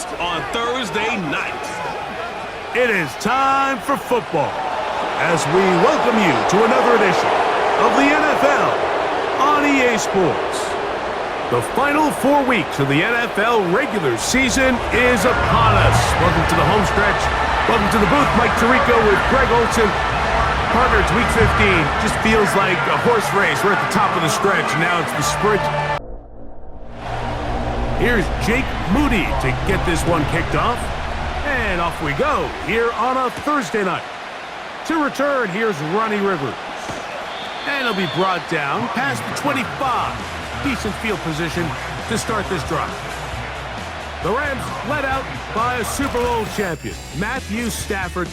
next on Thursday night. It is time for football as we welcome you to another edition of the NFL on EA Sports. The final 4 weeks of the NFL regular season is upon us. Welcome to the home stretch. Welcome to the booth. Mike Tirico with Greg Olson. Partner, it's week 15. Just feels like a horse race. We're at the top of the stretch. Now it's the sprint. Here's Jake Moody to get this one kicked off. And off we go here on a Thursday night. To return, here's Ronnie Rivers. And he'll be brought down past the 25. Decent field position to start this drive. The Rams led out by a Super Bowl champion, Matthew Stafford,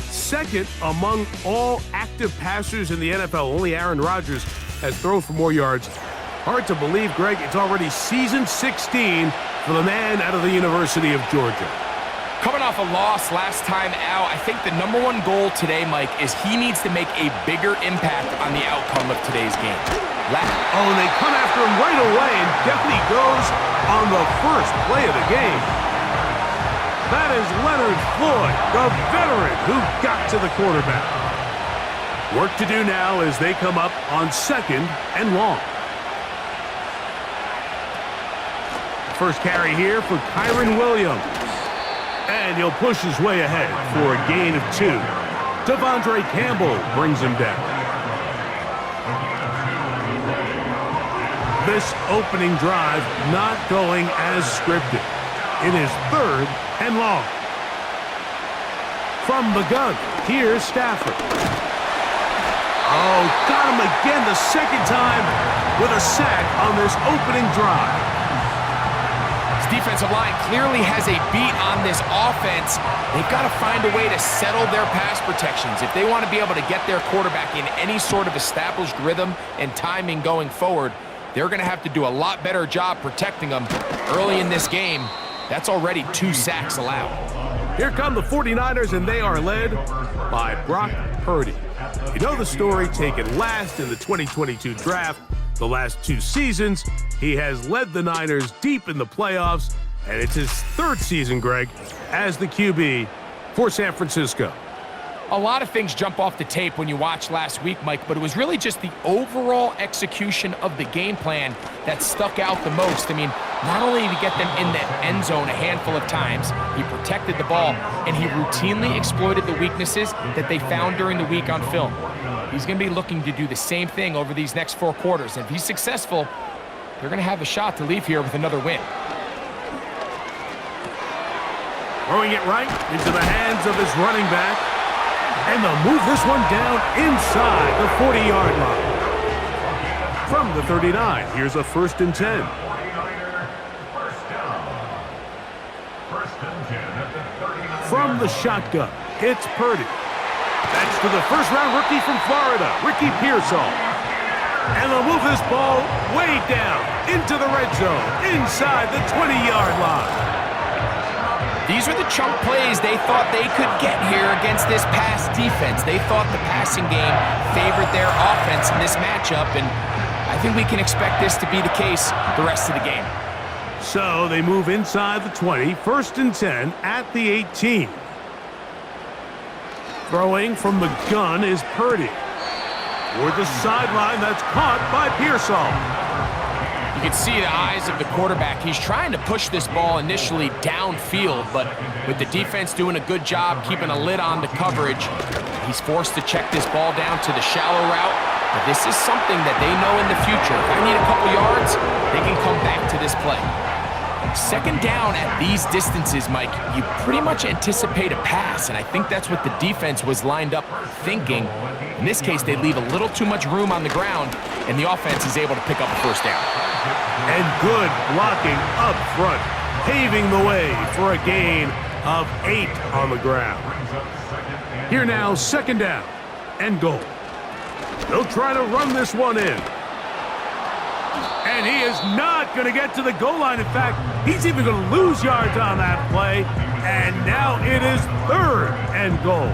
second among all active passers in the NFL. Only Aaron Rodgers has thrown for more yards. Hard to believe, Greg, it's already season 16 for the man out of the University of Georgia. Coming off a loss last time out, I think the number one goal today, Mike, is he needs to make a bigger impact on the outcome of today's game. Oh, and they come after him right away, and definitely goes on the first play of the game. That is Leonard Floyd, the veteran who got to the quarterback. Work to do now as they come up on 2nd and long. First carry here for Kyron Williams. And he'll push his way ahead for a gain of 2. Devondre Campbell brings him down. This opening drive not going as scripted. It is 3rd and long. From the gun, here's Stafford. Oh, got him again the second time with a sack on this opening drive. Defensive line clearly has a beat on this offense. They've got to find a way to settle their pass protections. If they want to be able to get their quarterback in any sort of established rhythm and timing going forward, they're going to have to do a lot better job protecting them early in this game. That's already 2 sacks allowed. Here come the 49ers, and they are led by Brock Purdy. You know the story, taken last in the 2022 draft. The last 2 seasons, he has led the Niners deep in the playoffs, and it's his 3rd season, Greg, as the QB for San Francisco. A lot of things jump off the tape when you watch last week, Mike, but it was really just the overall execution of the game plan that stuck out the most. I mean, not only did he get them in the end zone a handful of times, he protected the ball, and he routinely exploited the weaknesses that they found during the week on film. He's going to be looking to do the same thing over these next 4 quarters. And if he's successful, they're going to have a shot to leave here with another win. Throwing it right into the hands of his running back. And they'll move this one down inside the 40-yard line. From the 39, here's a 1st and 10. From the shotgun, it's Purdy. That's to the first-round rookie from Florida, Ricky Pearsall. And they'll move this ball way down into the red zone, inside the 20-yard line. These are the chunk plays they thought they could get here against this pass defense. They thought the passing game favored their offense in this matchup, and I think we can expect this to be the case the rest of the game. So they move inside the 20, 1st and 10 at the 18. Throwing from the gun is Purdy. Toward the sideline, that's caught by Pearsall. You can see the eyes of the quarterback. He's trying to push this ball initially downfield, but with the defense doing a good job keeping a lid on the coverage, he's forced to check this ball down to the shallow route. But this is something that they know in the future. If I need a couple yards, they can come back to this play. 2nd down at these distances, Mike, you pretty much anticipate a pass, and I think that's what the defense was lined up thinking. In this case, they leave a little too much room on the ground, and the offense is able to pick up a 1st down. And good blocking up front, paving the way for a gain of 8 on the ground. Here now, 2nd down and goal. They'll try to run this one in. And he is not going to get to the goal line. In fact, he's even going to lose yards on that play. And now it is 3rd and goal.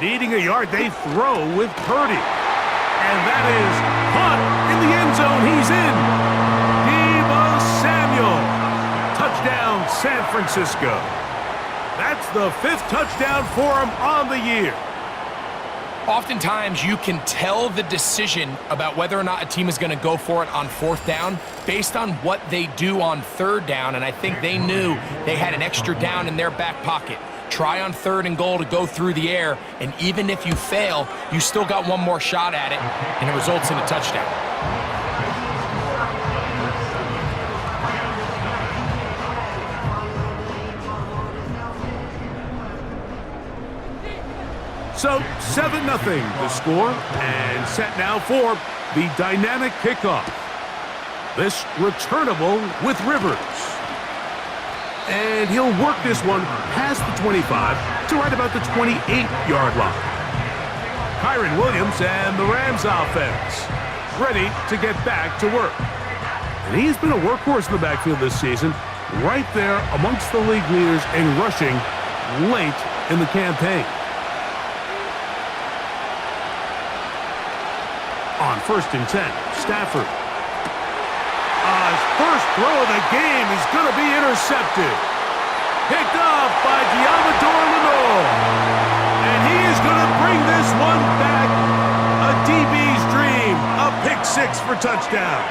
Needing a yard, they throw with Purdy. And that is caught in Francisco. That's the 5th touchdown for him on the year. Oftentimes, you can tell the decision about whether or not a team is going to go for it on 4th down based on what they do on 3rd down, and I think they knew they had an extra down in their back pocket. Try on 3rd and goal to go through the air, and even if you fail, you still got one more shot at it, and it results in a touchdown. So 7-0 the score, and set now for the dynamic kickoff. This returnable with Rivers. And he'll work this one past the 25 to right about the 28-yard line. Kyron Williams and the Rams offense ready to get back to work. And he's been a workhorse in the backfield this season, right there amongst the league leaders in rushing late in the campaign. On 1st and 10, Stafford. His first throw of the game is going to be intercepted. Picked off by Diamador Lenore. And he is going to bring this one back. A DB's dream. A pick 6 for touchdown.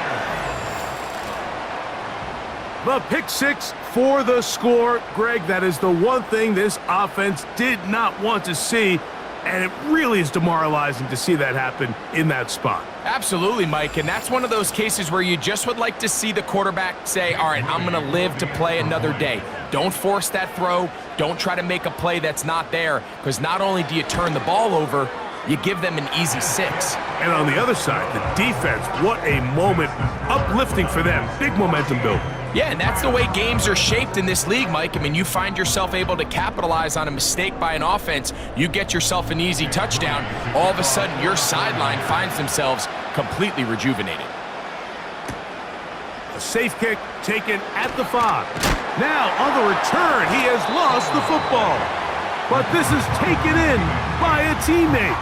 The pick 6 for the score. Greg, that is the one thing this offense did not want to see. And it really is demoralizing to see that happen in that spot. Absolutely, Mike, and that's one of those cases where you just would like to see the quarterback say, all right, I'm going to live to play another day. Don't force that throw. Don't try to make a play that's not there, because not only do you turn the ball over, you give them an easy 6. And on the other side, the defense, what a moment. Uplifting for them. Big momentum building. Yeah, and that's the way games are shaped in this league, Mike. I mean, you find yourself able to capitalize on a mistake by an offense, you get yourself an easy touchdown, all of a sudden your sideline finds themselves completely rejuvenated. A safe kick taken at the 5. Now, on the return, he has lost the football. But this is taken in by a teammate.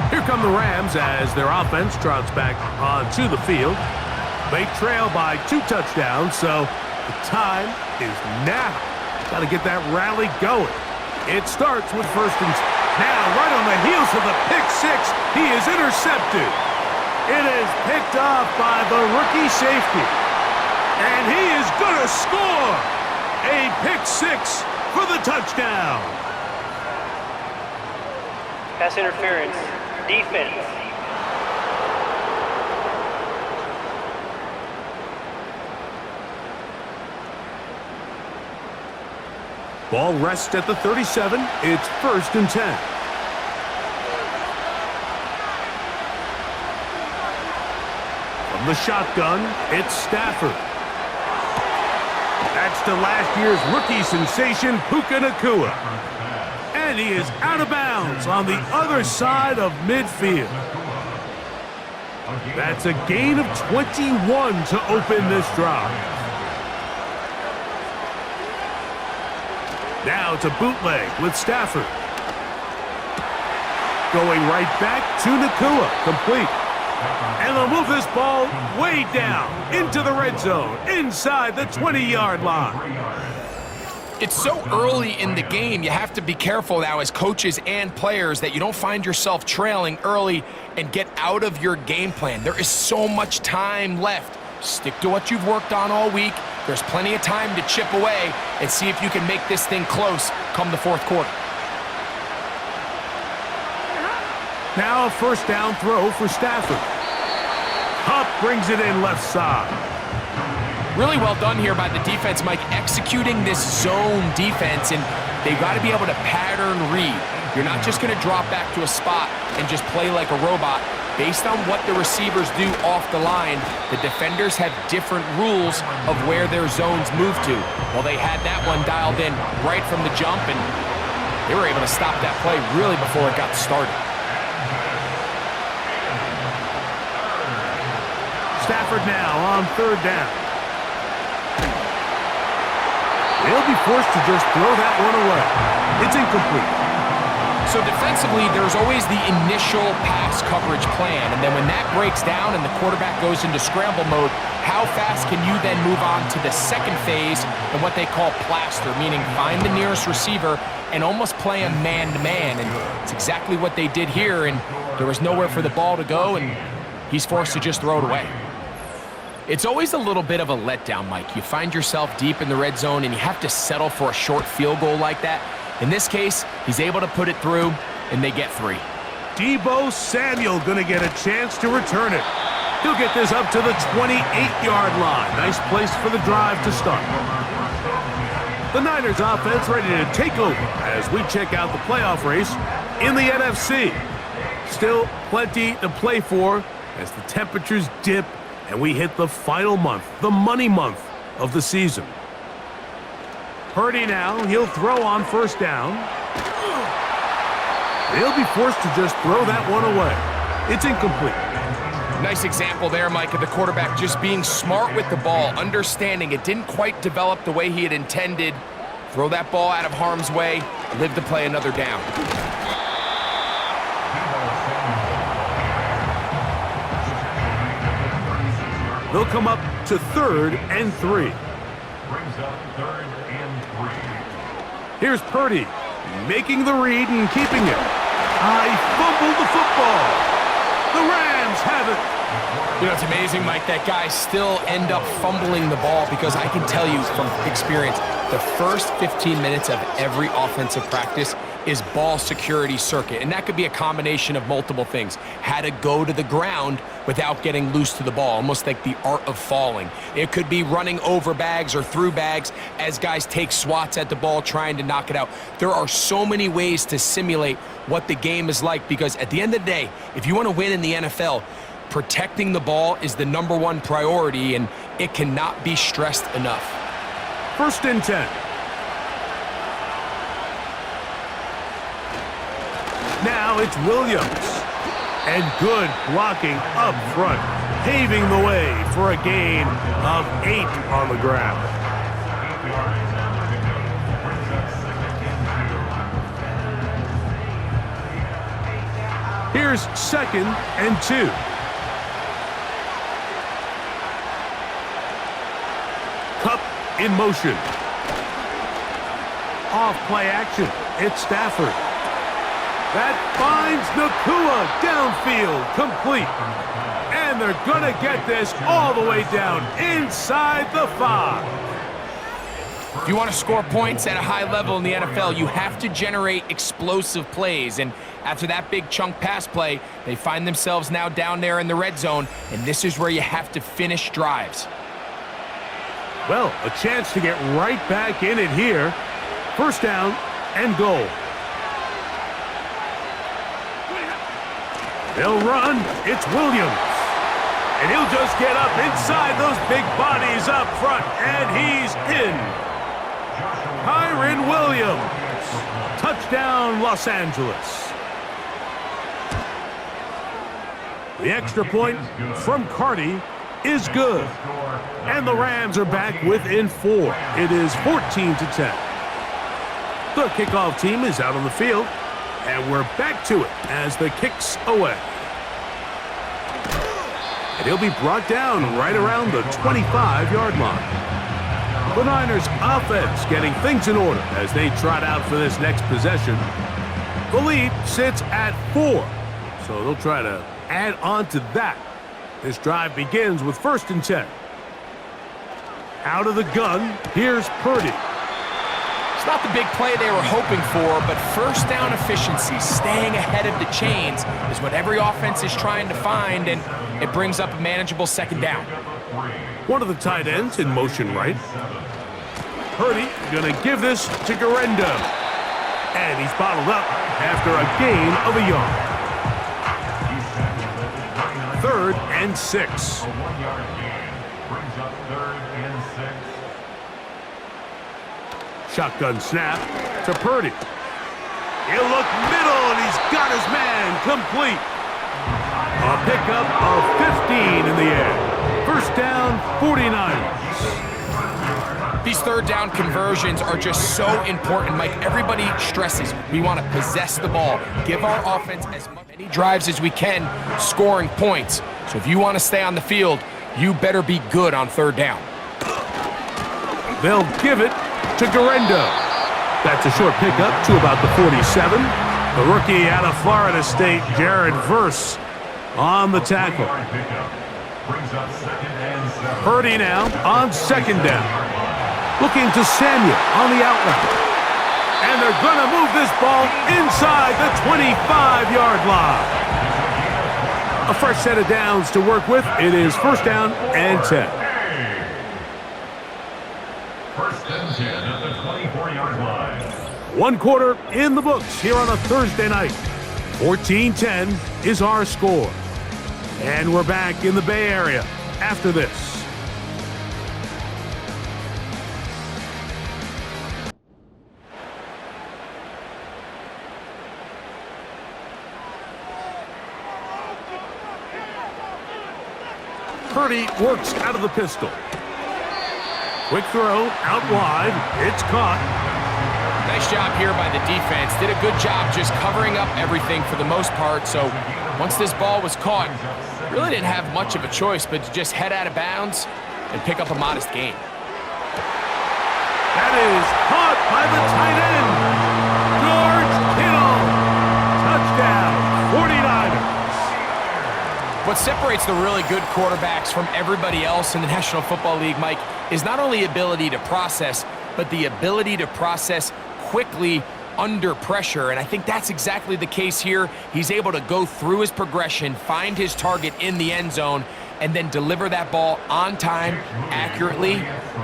Here come the Rams as their offense trots back onto the field. They trail by 2 touchdowns, so the time is now. Got to get that rally going. It starts with 1st and 10. Now, right on the heels of the pick 6, he is intercepted. It is picked off by the rookie safety. And he is going to score a pick 6 for the touchdown. Pass interference, defense. Ball rests at the 37. It's 1st and 10. From the shotgun, it's Stafford. That's to last year's rookie sensation, Puka Nacua. And he is out of bounds on the other side of midfield. That's a gain of 21 to open this drive. Now it's a bootleg with Stafford. Going right back to Nacua, complete. And they'll move this ball way down into the red zone, inside the 20-yard line. It's so early in the game, you have to be careful now as coaches and players that you don't find yourself trailing early and get out of your game plan. There is so much time left. Stick to what you've worked on all week. There's plenty of time to chip away and see if you can make this thing close come the 4th quarter. Now a 1st down throw for Stafford. Hupp brings it in left side. Really well done here by the defense, Mike, executing this zone defense, and they've got to be able to pattern read. You're not just going to drop back to a spot and just play like a robot. Based on what the receivers do off the line, the defenders have different rules of where their zones move to. Well, they had that one dialed in right from the jump, and they were able to stop that play really before it got started. Stafford now on 3rd down. They'll be forced to just throw that one away. It's incomplete. So defensively, there's always the initial pass coverage plan, and then when that breaks down and the quarterback goes into scramble mode, how fast can you then move on to the second phase and what they call plaster, meaning find the nearest receiver and almost play a man-to-man, and it's exactly what they did here, and there was nowhere for the ball to go, and he's forced to just throw it away. It's always a little bit of a letdown, Mike. You find yourself deep in the red zone, and you have to settle for a short field goal like that. In this case, he's able to put it through, and they get 3. Deebo Samuel gonna get a chance to return it. He'll get this up to the 28-yard line. Nice place for the drive to start. The Niners offense ready to take over as we check out the playoff race in the NFC. Still plenty to play for as the temperatures dip and we hit the final month, the money month of the season. Purdy now, he'll throw on first down. He'll be forced to just throw that one away. It's incomplete. Nice example there, Mike, of the quarterback just being smart with the ball, understanding it didn't quite develop the way he had intended. Throw that ball out of harm's way, live to play another down. They'll come up to 3rd and 3. Here's Purdy, making the read and keeping it. He fumbled the football. The Rams have it. You know, it's amazing, Mike, that guys still end up fumbling the ball because I can tell you from experience, the first 15 minutes of every offensive practice is ball security circuit, and that could be a combination of multiple things. How to go to the ground without getting loose to the ball, almost like the art of falling. It could be running over bags or through bags as guys take swats at the ball trying to knock it out. There are so many ways to simulate what the game is like because at the end of the day, if you want to win in the NFL, protecting the ball is the #1 priority, and it cannot be stressed enough. 1st and 10. Now it's Williams. And good blocking up front, paving the way for a gain of 8 on the ground. Here's 2nd and 2. Cup in motion. Off play action. It's Stafford. That finds Nakua downfield, complete. And they're going to get this all the way down inside the 5. If you want to score points at a high level in the NFL, you have to generate explosive plays. And after that big chunk pass play, they find themselves now down there in the red zone, and this is where you have to finish drives. Well, a chance to get right back in it here. 1st down and goal. They'll run. It's Williams. And he'll just get up inside those big bodies up front, and he's in. Kyren Williams. Touchdown, Los Angeles. The extra point from Carty is good. And the Rams are back within 4. It is 14-10. The kickoff team is out on the field. And we're back to it as the kick's away. And he'll be brought down right around the 25-yard line. The Niners offense getting things in order as they trot out for this next possession. The lead sits at 4, so they'll try to add on to that. This drive begins with 1st and 10. Out of the gun, here's Purdy. It's not the big play they were hoping for, but first down efficiency, staying ahead of the chains, is what every offense is trying to find, and it brings up a manageable 2nd down. One of the tight ends in motion right. Purdy gonna give this to Garenda. And he's bottled up after a gain of a yard. 3rd and 6. Shotgun snap to Purdy. He'll look middle, and he's got his man complete. A pickup of 15 in the air. 1st down, 49ers. These third down conversions are just so important, Mike. Everybody stresses we want to possess the ball, give our offense as many drives as we can, scoring points. So if you want to stay on the field, you better be good on third down. They'll give it to Garendo. That's a short pickup to about the 47. The rookie out of Florida State, Jared Verse, on the tackle. Purdy now on second down. Looking to Samuel on the outlet. And they're going to move this ball inside the 25-yard line. A fresh set of downs to work with. It is first down and 10. First and 10 at the 24-yard line. One quarter in the books here on a Thursday night. 14-10 is our score. And we're back in the Bay Area after this. Purdy works out of the pistol. Quick throw, out wide. It's caught. Nice job here by the defense. Did a good job just covering up everything for the most part. So once this ball was caught, really didn't have much of a choice but to just head out of bounds and pick up a modest gain. That is caught by the tight end. George Kittle. Touchdown, 49ers. What separates the really good quarterbacks from everybody else in the National Football League, Mike, is not only ability to process, but the ability to process quickly under pressure. And I think that's exactly the case here. He's able to go through his progression, find his target in the end zone, and then deliver that ball on time, accurately,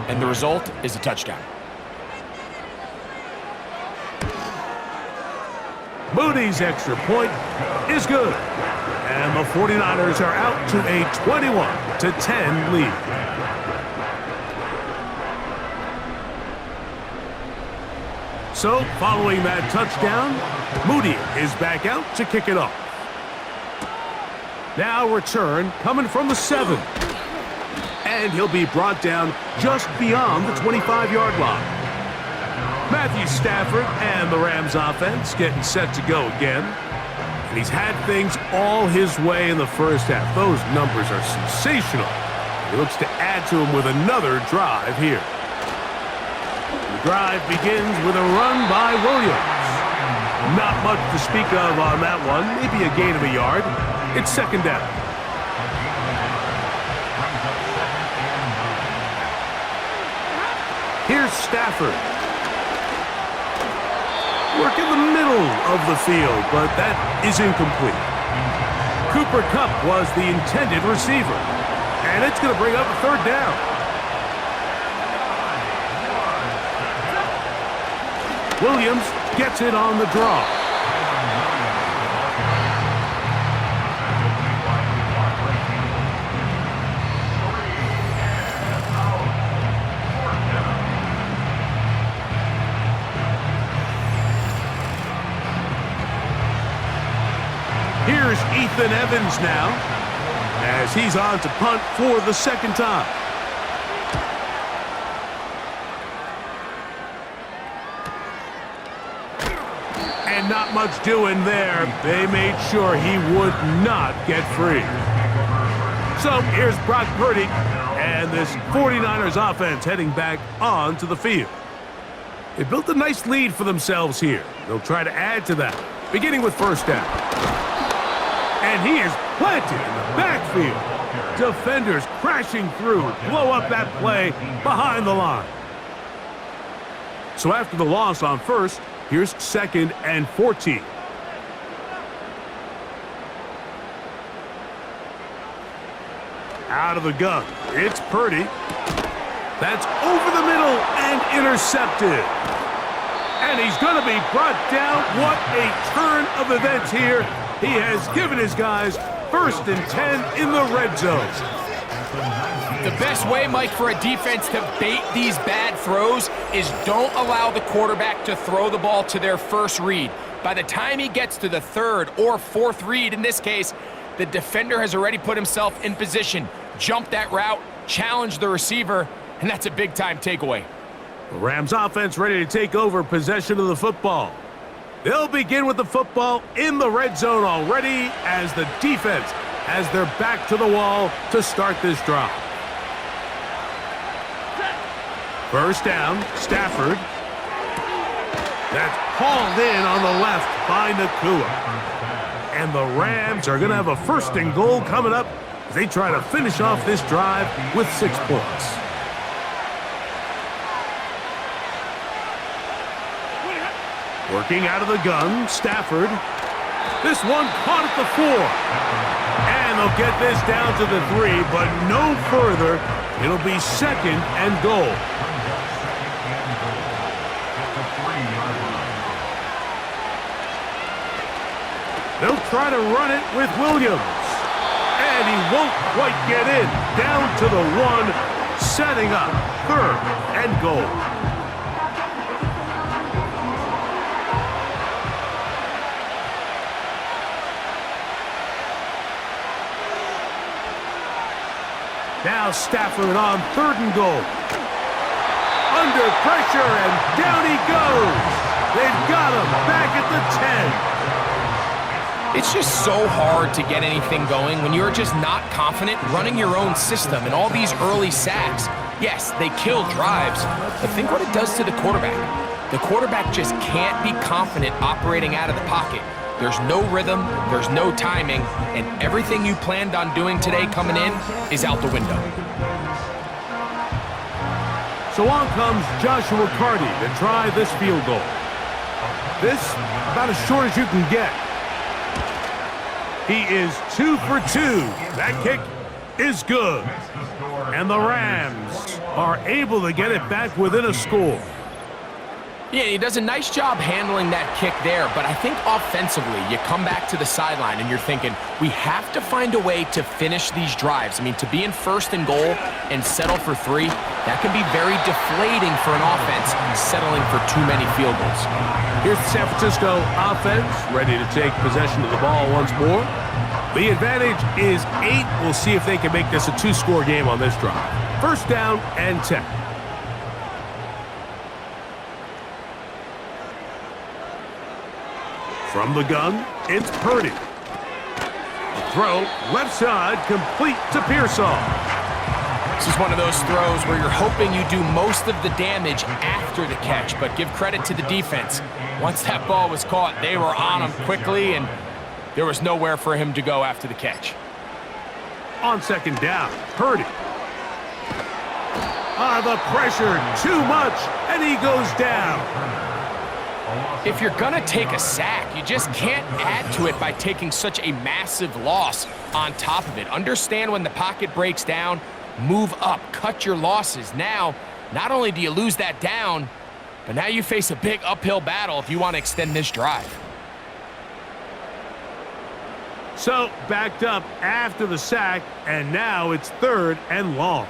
and the result is a touchdown. Moody's extra point is good. And the 49ers are out to a 21-10 lead. So, following that touchdown, Moody is back out to kick it off. Now return coming from the 7. And he'll be brought down just beyond the 25-yard line. Matthew Stafford and the Rams offense getting set to go again. And he's had things all his way in the first half. Those numbers are sensational. He looks to add to them with another drive here. The drive begins with a run by Williams. Not much to speak of on that one. Maybe a gain of a yard. It's second down. Here's Stafford. Work in the middle of the field, but that is incomplete. Cooper Kupp was the intended receiver. And it's going to bring up a third down. Williams gets it on the draw. Here's Ethan Evans now, as he's on to punt for the second time. And not much doing there. They made sure he would not get free. So here's Brock Purdy, and this 49ers offense heading back onto the field. They built a nice lead for themselves here. They'll try to add to that, beginning with first down. And he is planted in the backfield. Defenders crashing through, blow up that play behind the line. So after the loss on first, here's 2nd and 14. Out of the gun, it's Purdy. That's over the middle and intercepted. And he's going to be brought down. What a turn of events here. He has given his guys 1st and 10 in the red zone. The best way, Mike, for a defense to bait these bad throws is don't allow the quarterback to throw the ball to their first read. By the time he gets to the 3rd or 4th read, in this case, the defender has already put himself in position, jumped that route, challenged the receiver, and that's a big-time takeaway. The Rams offense ready to take over possession of the football. They'll begin with the football in the red zone already as the defense has their back to the wall to start this drive. First down, Stafford. That's hauled in on the left by Nakua. And the Rams are going to have a first and goal coming up as they try to finish off this drive with 6 points. Working out of the gun, Stafford. This one caught at the 4. And they'll get this down to the 3, but no further. It'll be second and goal. They'll try to run it with Williams. And he won't quite get in. Down to the 1, setting up third and goal. Now Stafford on third and goal. Under pressure, and down he goes. They've got him back at the 10. It's just so hard to get anything going when you're just not confident running your own system, and all these early sacks. Yes, they kill drives, but think what it does to the quarterback. The quarterback just can't be confident operating out of the pocket. There's no rhythm, there's no timing, and everything you planned on doing today coming in is out the window. So on comes Joshua Carty to try this field goal. This about as short as you can get. He is 2 for 2. That kick is good. And the Rams are able to get it back within a score. Yeah, he does a nice job handling that kick there, but I think offensively, you come back to the sideline and you're thinking, we have to find a way to finish these drives. I mean, to be in first and goal and settle for 3, that can be very deflating for an offense settling for too many field goals. Here's the San Francisco offense, ready to take possession of the ball once more. The advantage is 8. We'll see if they can make this a 2-score game on this drive. First down and 10. From the gun, it's Purdy. A throw, left side, complete to Pearsall. This is one of those throws where you're hoping you do most of the damage after the catch, but give credit to the defense. Once that ball was caught, they were on him quickly, and there was nowhere for him to go after the catch. On second down, Purdy. The pressure, too much, and he goes down. If you're gonna take a sack, you just can't add to it by taking such a massive loss on top of it. Understand when the pocket breaks down, move up, cut your losses. Now, not only do you lose that down, but now you face a big uphill battle if you want to extend this drive. So, backed up after the sack, and now it's third and long.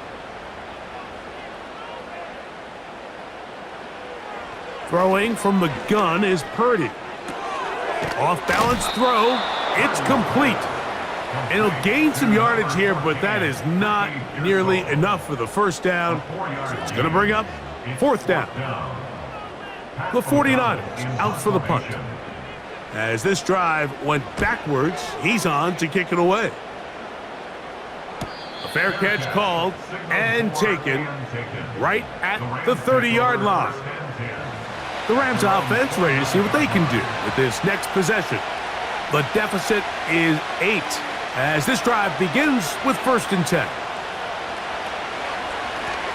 Throwing from the gun is Purdy. Off-balance throw. It's complete. And he'll gain some yardage here, but that is not nearly enough for the first down. So it's going to bring up fourth down. The 49ers out for the punt. As this drive went backwards, he's on to kick it away. A fair catch called and taken right at the 30-yard line. The Rams offense ready to see what they can do with this next possession. The deficit is 8 as this drive begins with first and 10.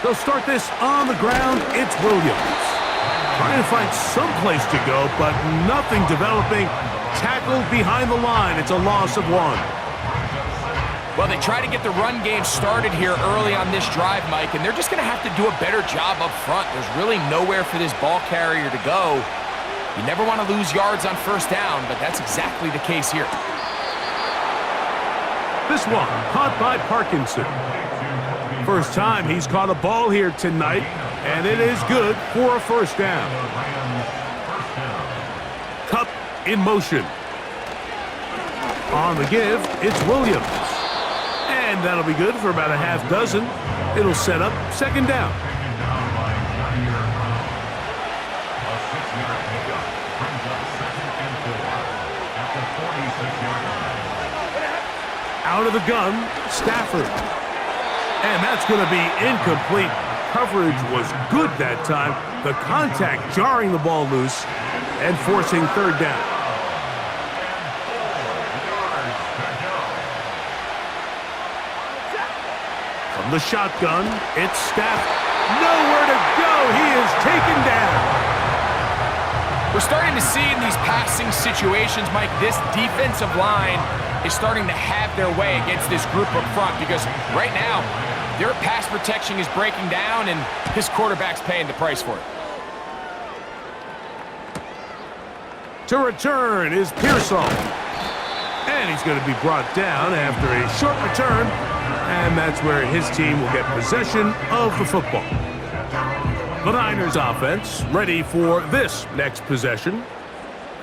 They'll start this on the ground. It's Williams. Trying to find some place to go, but nothing developing. Tackled behind the line. It's a loss of 1. Well, they try to get the run game started here early on this drive, Mike, and they're just going to have to do a better job up front. There's really nowhere for this ball carrier to go. You never want to lose yards on first down, but that's exactly the case here. This one caught by Parkinson. First time he's caught a ball here tonight, and it is good for a first down. Cup in motion. On the give, it's Williams. And that'll be good for about a half dozen. It'll set up second down. Out of the gun, Stafford. And that's going to be incomplete. Coverage was good that time. The contact jarring the ball loose and forcing third down. From the shotgun, it's Stafford. Nowhere to go. He is taken down. We're starting to see in these passing situations, Mike, this defensive line is starting to have their way against this group up front because right now, their pass protection is breaking down and his quarterback's paying the price for it. To return is Pearsall. And he's going to be brought down after a short return. And that's where his team will get possession of the football. The Niners offense ready for this next possession.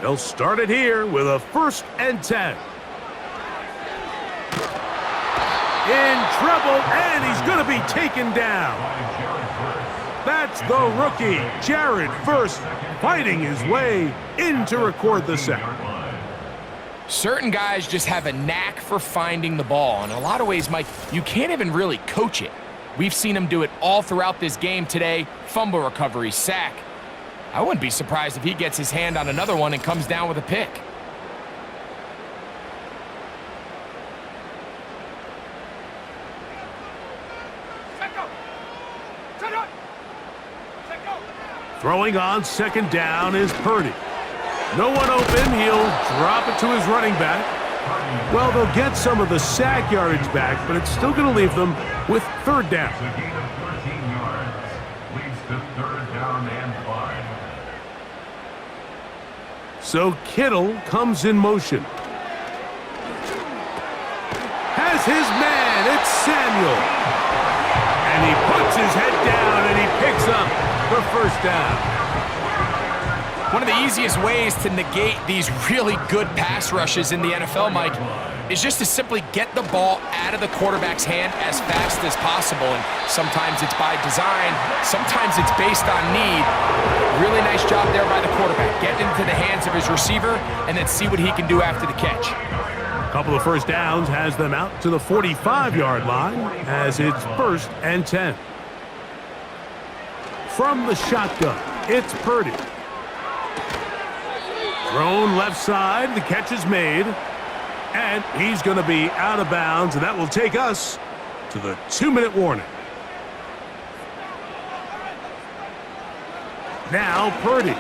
They'll start it here with a 1st and 10. In trouble, and he's going to be taken down. That's the rookie, Jared Verse, fighting his way in to record the sack. Certain guys just have a knack for finding the ball. In a lot of ways, Mike, you can't even really coach it. We've seen him do it all throughout this game today. Fumble recovery, sack. I wouldn't be surprised if he gets his hand on another one and comes down with a pick. Throwing on 2nd down is Purdy. No one open. He'll drop it to his running back. Well, they'll get some of the sack yardage back, but it's still going to leave them with 3rd down. It's a gain of 13 yards. Leads to 3rd down and 5. So Kittle comes in motion. Has his man. It's Samuel. And he puts his head down and he picks up the 1st down. One of the easiest ways to negate these really good pass rushes in the NFL, Mike, is just to simply get the ball out of the quarterback's hand as fast as possible. And sometimes it's by design, sometimes it's based on need. Really nice job there by the quarterback. Get into the hands of his receiver and then see what he can do after the catch. A couple of 1st downs has them out to the 45-yard line as it's 1st and 10. From the shotgun, it's Purdy. Thrown left side, the catch is made. And he's going to be out of bounds, and that will take us to the 2-minute warning. Now Purdy.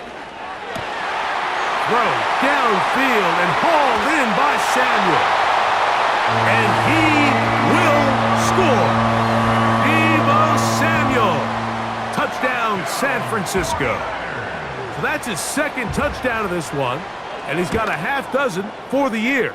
Throw downfield and hauled in by Samuel. And he will score. Deebo Samuel. Touchdown, San Francisco. So that's his 2nd touchdown of this one, and he's got a half dozen for the year.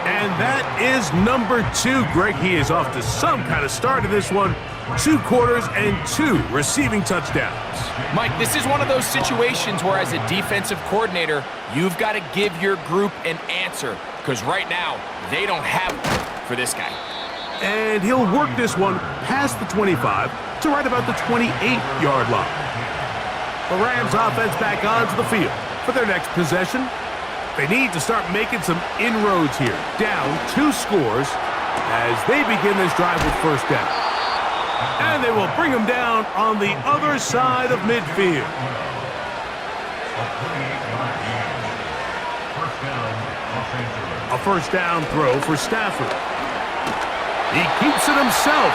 And that is number 2, Greg. He is off to some kind of start in this one. 2 quarters and 2 receiving touchdowns. Mike, this is one of those situations where as a defensive coordinator, you've got to give your group an answer because right now, they don't have one for this guy. And he'll work this one past the 25 to right about the 28-yard line. The Rams offense back onto the field for their next possession. They need to start making some inroads here. Down 2 scores as they begin this drive with 1st down. And they will bring him down on the other side of midfield. A 1st down throw for Stafford. He keeps it himself.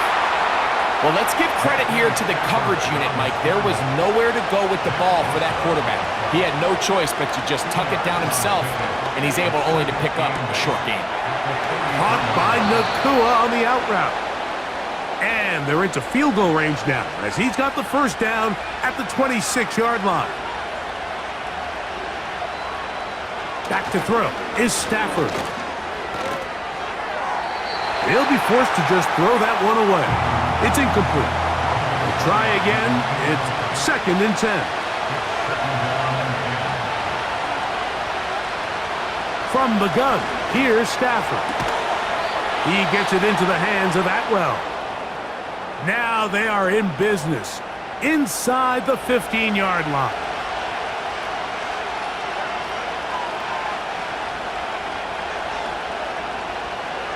Well, let's give credit here to the coverage unit, Mike. There was nowhere to go with the ball for that quarterback. He had no choice but to just tuck it down himself, and he's able only to pick up a short gain. Caught by Nakua on the out route. And they're into field goal range now as he's got the 1st down at the 26-yard line. Back to throw is Stafford. He'll be forced to just throw that one away. It's incomplete. We'll try again. It's 2nd and 10. From the gun, here's Stafford. He gets it into the hands of Atwell. Now they are in business inside the 15-yard line.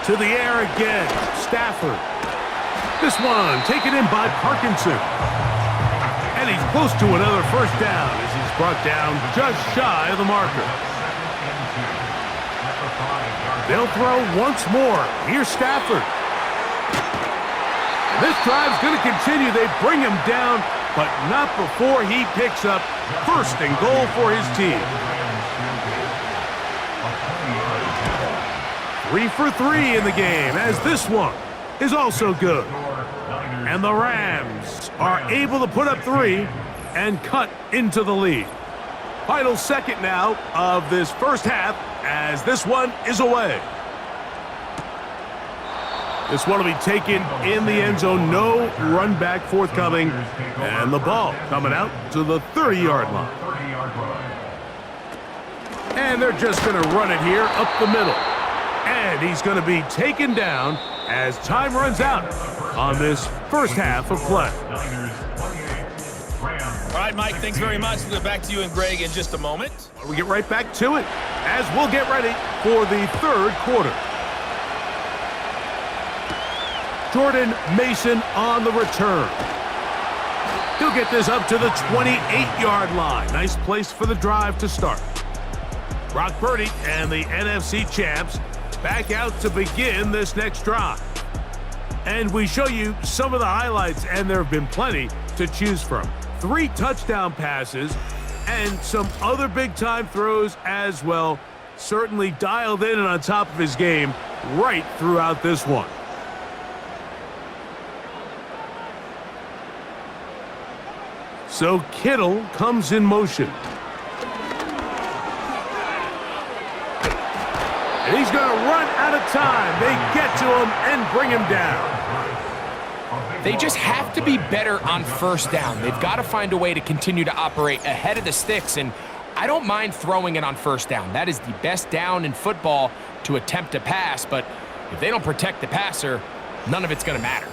To the air again. Stafford. This one taken in by Parkinson. And he's close to another first down as he's brought down just shy of the marker. They'll throw once more. Here's Stafford. And this drive's going to continue. They bring him down, but not before he picks up first and goal for his team. 3 for 3 in the game, as this one is also good. And the Rams are able to put up 3 and cut into the lead. Final second now of this first half as this one is away. This one will be taken in the end zone. No run back forthcoming. And the ball coming out to the 30-yard line. And they're just going to run it here up the middle. And he's going to be taken down as time runs out on this first half of play. All right, Mike, thanks very much. We'll get back to you and Greg in just a moment. We get right back to it as we'll get ready for the third quarter. Jordan Mason on the return. He'll get this up to the 28-yard line. Nice place for the drive to start. Brock Purdy and the NFC champs back out to begin this next drive. And we show you some of the highlights, and there have been plenty to choose from. 3 touchdown passes and some other big-time throws as well. Certainly dialed in and on top of his game right throughout this one. So Kittle comes in motion. And he's going to run out of time. They get to him and bring him down. They just have to be better on first down. They've got to find a way to continue to operate ahead of the sticks, and I don't mind throwing it on first down. That is the best down in football to attempt a pass, but if they don't protect the passer, none of it's going to matter.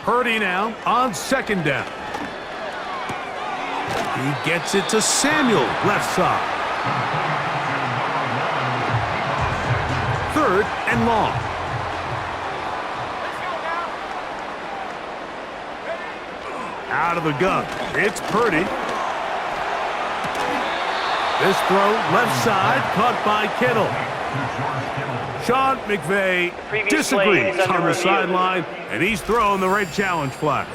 Purdy now on second down. He gets it to Samuel, left side. Third and long. Out of the gun. It's Purdy. This throw left side caught by Kittle. Sean McVay disagrees on the sideline, and he's throwing the red challenge flag.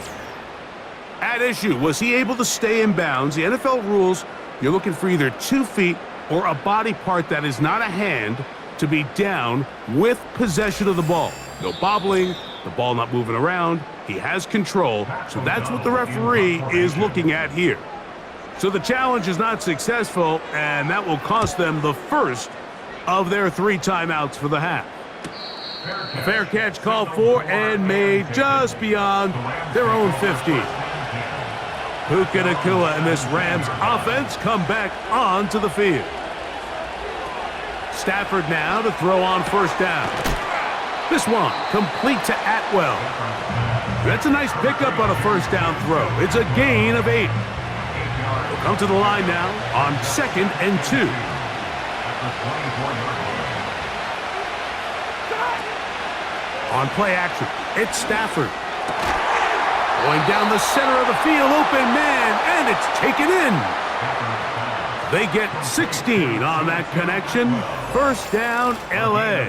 At issue, was he able to stay in bounds? The NFL rules, you're looking for either 2 feet or a body part that is not a hand to be down with possession of the ball. No bobbling, the ball not moving around. He has control, so that's what the referee is looking at here. So the challenge is not successful, and that will cost them the first of their 3 timeouts for the half. A fair catch called for and made just beyond their own 15. Puka Nacua and this Rams offense come back onto the field. Stafford now to throw on first down. This one complete to Atwell. That's a nice pickup on a first down throw. It's a gain of 8. We'll come to the line now on 2nd and 2. On play action, it's Stafford. Going down the center of the field, open man, and it's taken in. They get 16 on that connection. First down, LA.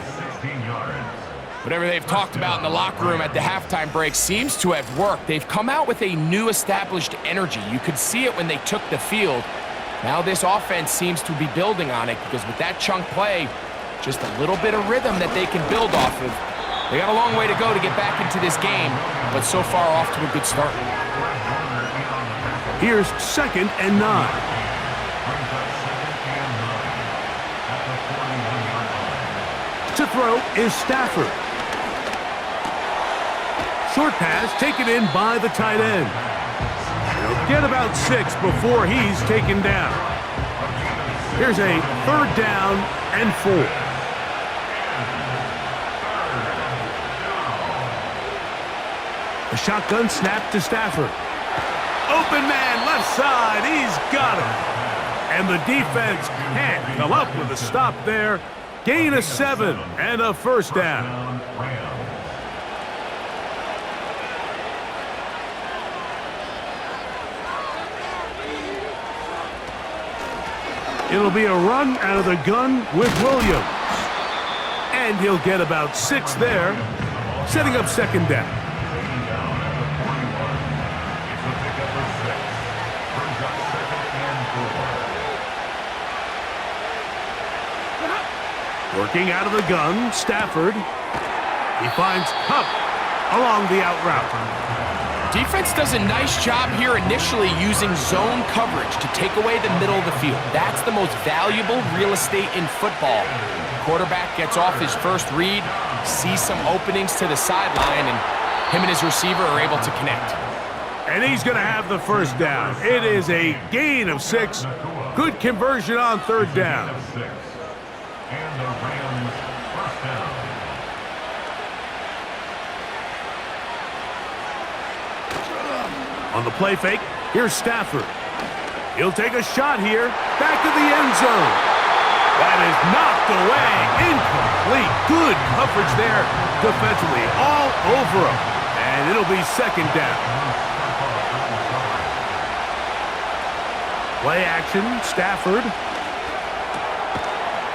Whatever they've talked about in the locker room at the halftime break seems to have worked. They've come out with a new established energy. You could see it when they took the field. Now this offense seems to be building on it because with that chunk play, just a little bit of rhythm that they can build off of. They got a long way to go to get back into this game, but so far off to a good start. Here's 2nd and 9. To throw is Stafford. Short pass taken in by the tight end. He'll get about 6 before he's taken down. Here's a 3rd down and 4. A shotgun snap to Stafford. Open man, left side, he's got him. And the defense can't come up with a stop there. Gain of 7 and a first down. It'll be a run out of the gun with Williams. And he'll get about 6 there, setting up second down. Working out of the gun, Stafford. He finds Cup along the out route. Defense does a nice job here initially using zone coverage to take away the middle of the field. That's the most valuable real estate in football. Quarterback gets off his first read, sees some openings to the sideline, and him and his receiver are able to connect. And he's going to have the first down. It is a gain of 6. Good conversion on third down. And the Rams first down. On the play fake, here's Stafford. He'll take a shot here. Back to the end zone. That is knocked away. Incomplete. Good coverage there defensively. All over him. And it'll be second down. Play action, Stafford.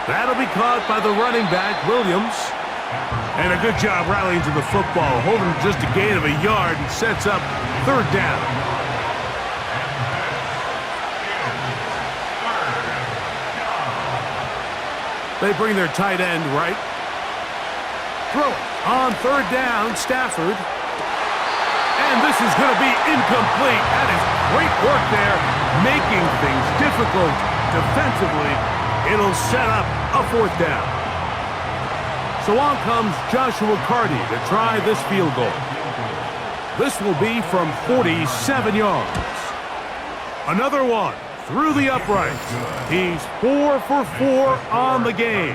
That'll be caught by the running back, Williams. And a good job rallying to the football, holding just a gain of a yard and sets up third down. They bring their tight end right. Throw it on third down, Stafford. And this is going to be incomplete. That is great work there, making things difficult defensively. It'll set up a fourth down. So on comes Joshua Carty to try this field goal. This will be from 47 yards. Another one through the uprights. He's 4 for 4 on the game.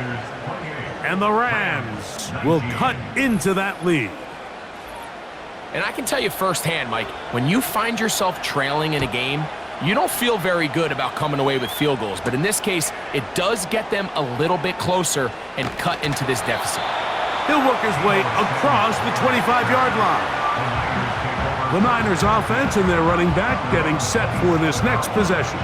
And the Rams will cut into that lead. And I can tell you firsthand, Mike, when you find yourself trailing in a game, you don't feel very good about coming away with field goals. But in this case, it does get them a little bit closer and cut into this deficit. He'll work his way across the 25-yard line. The Niners offense and their running back getting set for this next possession.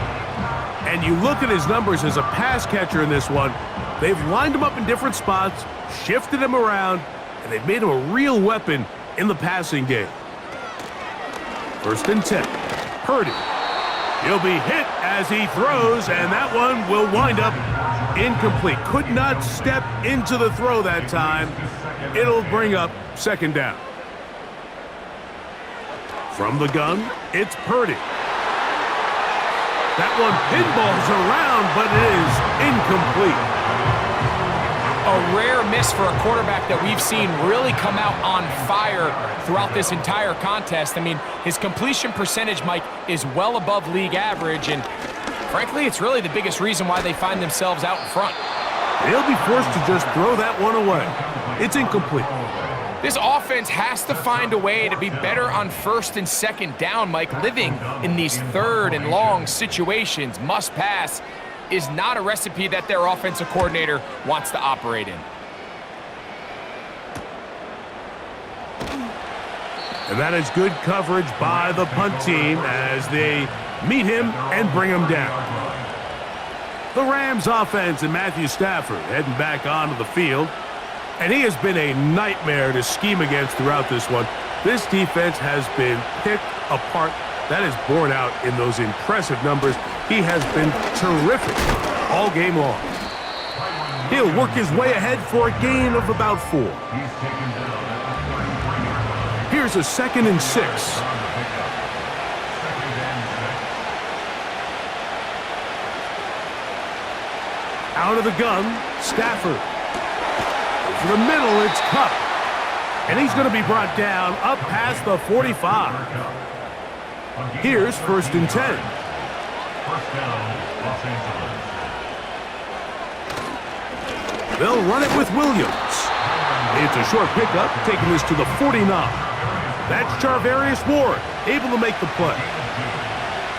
And you look at his numbers as a pass catcher in this one. They've lined him up in different spots, shifted him around, and they've made him a real weapon in the passing game. First and 10. Purdy. He'll be hit as he throws, and that one will wind up incomplete. Could not step into the throw that time. It'll bring up second down. From the gun, it's Purdy. That one pinballs around, but it is incomplete. A rare miss for a quarterback that we've seen really come out on fire throughout this entire contest. I mean, his completion percentage, Mike, is well above league average, and frankly, it's really the biggest reason why they find themselves out in front. They'll be forced to just throw that one away. It's incomplete. This offense has to find a way to be better on first and second down, Mike. Living in these third and long situations, must pass, is not a recipe that their offensive coordinator wants to operate in. And that is good coverage by the punt team as they meet him and bring him down. The Rams offense and Matthew Stafford heading back onto the field. And he has been a nightmare to scheme against throughout this one. This defense has been picked apart. That is borne out in those impressive numbers. He has been terrific all game long. He'll work his way ahead for a gain of about 4. Here's a 2nd and 6. Out of the gun, Stafford. Over the middle, it's Cup. And he's going to be brought down up past the 45. Here's 1st and 10. First down, Los Angeles. They'll run it with Williams. It's a short pickup, taking this to the 49. That's Charvarius Ward, able to make the play.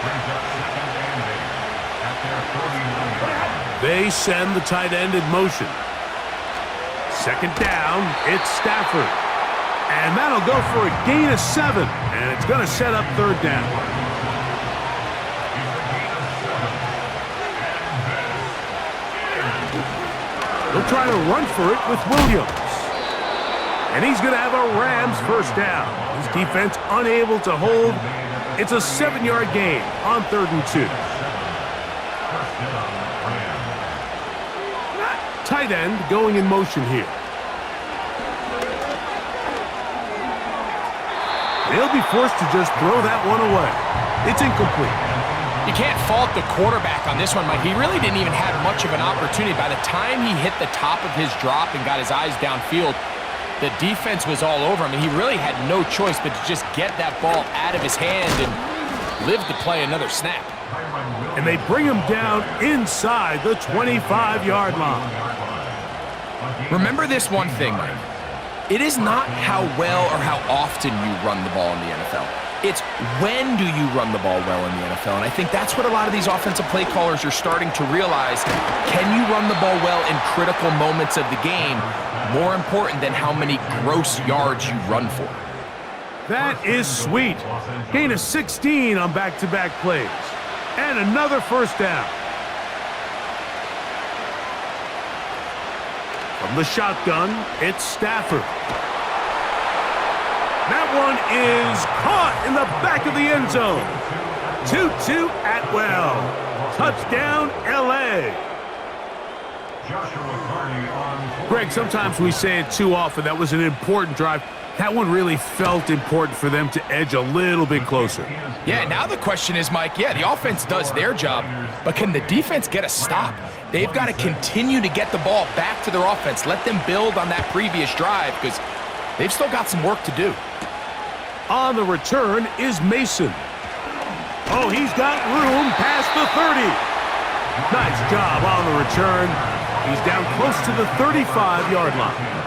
Brings up 2nd and 8 at their 39 yard line. They send the tight end in motion. 2nd down, it's Stafford. And that'll go for a gain of 7, and it's going to set up 3rd down. They'll try to run for it with Williams. And he's going to have a Rams 1st down. His defense unable to hold. It's a 7-yard gain on 3rd and 2. Tight end going in motion here. They'll be forced to just throw that one away. It's incomplete. You can't fault the quarterback on this one, Mike. He really didn't even have much of an opportunity. By the time he hit the top of his drop and got his eyes downfield, the defense was all over him, and he really had no choice but to just get that ball out of his hand and live to play another snap. And they bring him down inside the 25-yard line. Remember this one thing, Mike. It is not how well or how often you run the ball in the NFL. It's when do you run the ball well in the NFL. And I think that's what a lot of these offensive play callers are starting to realize. Can you run the ball well in critical moments of the game? More important than how many gross yards you run for. That is sweet. Gain of 16 on back-to-back plays. And another 1st down. From the shotgun, it's Stafford. That one is caught in the back of the end zone. Tutu Atwell. Touchdown, L.A. Greg, sometimes we say it too often. That was an important drive. That one really felt important for them to edge a little bit closer. Yeah, now the question is, Mike, the offense does their job, but can the defense get a stop? They've got to continue to get the ball back to their offense. Let them build on that previous drive because they've still got some work to do. On the return is Mason. Oh, he's got room past the 30. Nice job on the return. He's down close to the 35-yard line.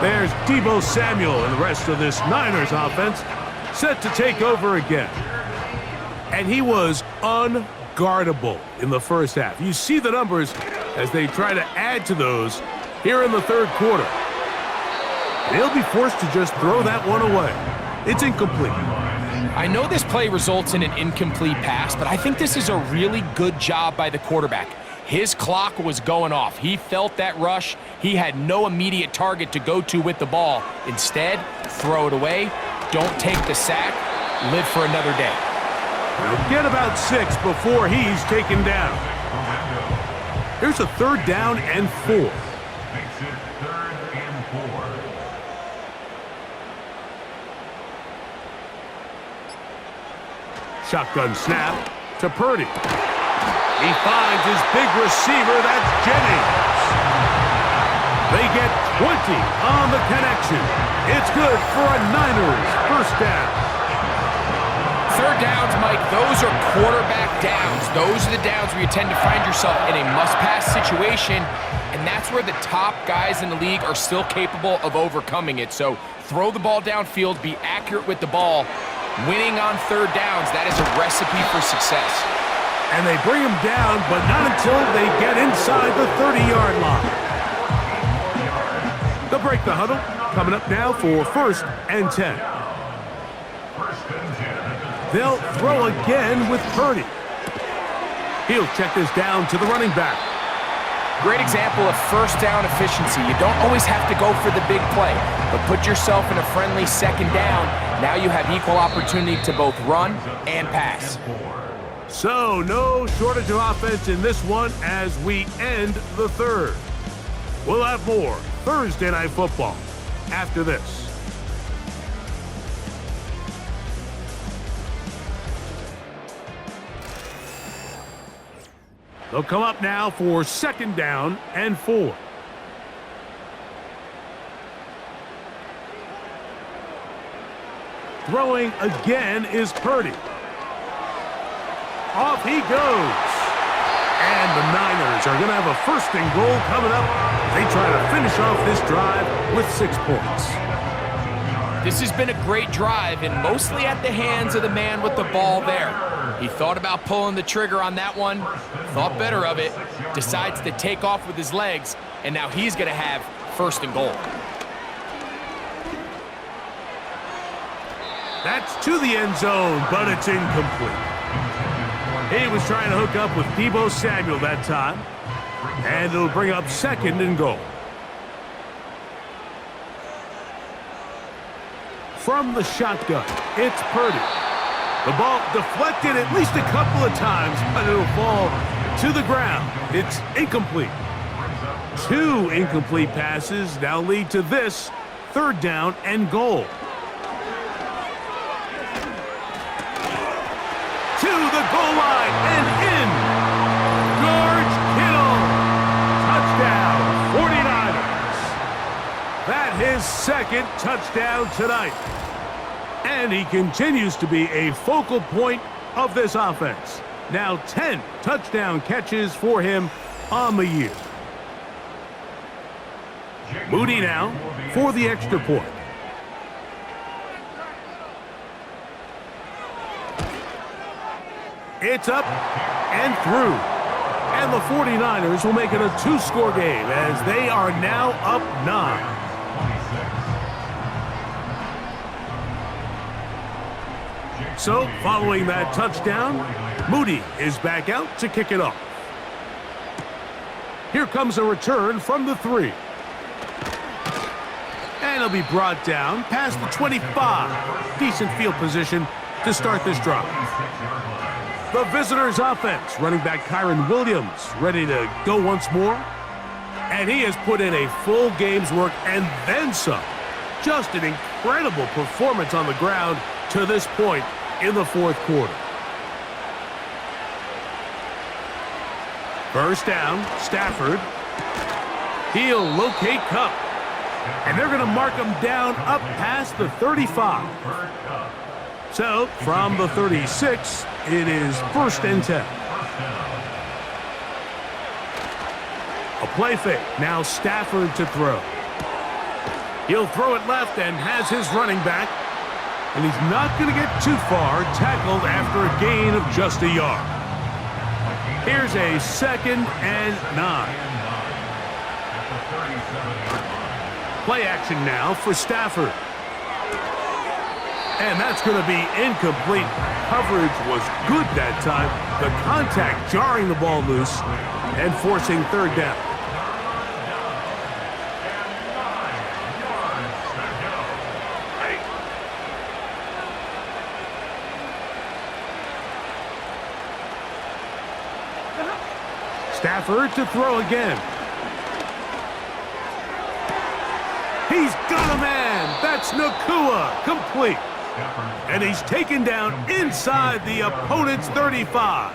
There's Deebo Samuel and the rest of this Niners offense set to take over again. And he was unguardable in the 1st half. You see the numbers as they try to add to those here in the 3rd quarter. They'll be forced to just throw that one away. It's incomplete. I know this play results in an incomplete pass, but I think this is a really good job by the quarterback. His clock was going off. He felt that rush. He had no immediate target to go to with the ball. Instead, throw it away. Don't take the sack. Live for another day. He'll get about 6 before he's taken down. Here's a 3rd down and 4. Makes it 3rd and 4. Shotgun snap to Purdy. He finds his big receiver, that's Jennings. They get 20 on the connection. It's good for a Niners 1st down. 3rd downs, Mike, those are quarterback downs. Those are the downs where you tend to find yourself in a must-pass situation, and that's where the top guys in the league are still capable of overcoming it. So throw the ball downfield, be accurate with the ball. Winning on 3rd downs, that is a recipe for success. And they bring him down, but not until they get inside the 30-yard line. They'll break the huddle. Coming up now for 1st and 10. They'll throw again with Purdy. He'll check this down to the running back. Great example of 1st down efficiency. You don't always have to go for the big play, but put yourself in a friendly 2nd down. Now you have equal opportunity to both run and pass. So, no shortage of offense in this one as we end the 3rd. We'll have more Thursday Night Football after this. They'll come up now for 2nd down and 4. Throwing again is Purdy. Off he goes. And the Niners are going to have a 1st and goal coming up. They try to finish off this drive with 6 points. This has been a great drive, and mostly at the hands of the man with the ball there. He thought about pulling the trigger on that one, thought better of it, decides to take off with his legs, and now he's going to have first and goal. That's to the end zone, but it's incomplete. He was trying to hook up with Deebo Samuel that time, and it'll bring up second and goal. From the shotgun, it's Purdy. The ball deflected at least a couple of times, but it'll fall to the ground. It's incomplete. 2 incomplete passes now lead to this third down and goal. To the goal line and in. George Kittle. Touchdown, 49ers. That his second touchdown tonight. And he continues to be a focal point of this offense. Now 10 touchdown catches for him on the year. Moody now for the extra point. It's up and through. And the 49ers will make it a 2-score game as they are now up 9. So, following that touchdown, Moody is back out to kick it off. Here comes a return from the 3. And it'll be brought down past the 25. Decent field position to start this drive. The visitors' offense, running back Kyron Williams, ready to go once more. And he has put in a full game's work and then some. Just an incredible performance on the ground to this point in the fourth quarter. First down, Stafford. He'll locate Kupp. And they're going to mark him down up past the 35. So, from the 36, it is first and 10. A play fake. Now Stafford to throw. He'll throw it left and has his running back. And he's not going to get too far, tackled after a gain of just a yard. Here's a second and 9. Play action now for Stafford. And that's going to be incomplete. Coverage was good that time. The contact jarring the ball loose and forcing third down. Stafford to throw again. He's got a man. That's Nakua. Complete. And he's taken down inside the opponent's 35.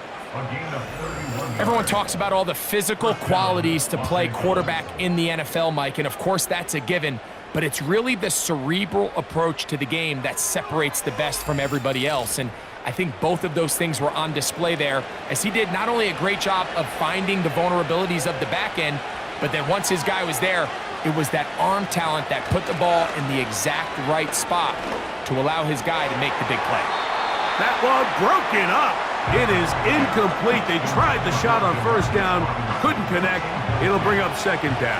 Everyone talks about all the physical qualities to play quarterback in the NFL, Mike, and of course that's a given, but it's really the cerebral approach to the game that separates the best from everybody else. And I think both of those things were on display there, as he did not only a great job of finding the vulnerabilities of the back end, but then once his guy was there, it was that arm talent that put the ball in the exact right spot to allow his guy to make the big play. That one broken up. It is incomplete. They tried the shot on first down, couldn't connect. It'll bring up second down.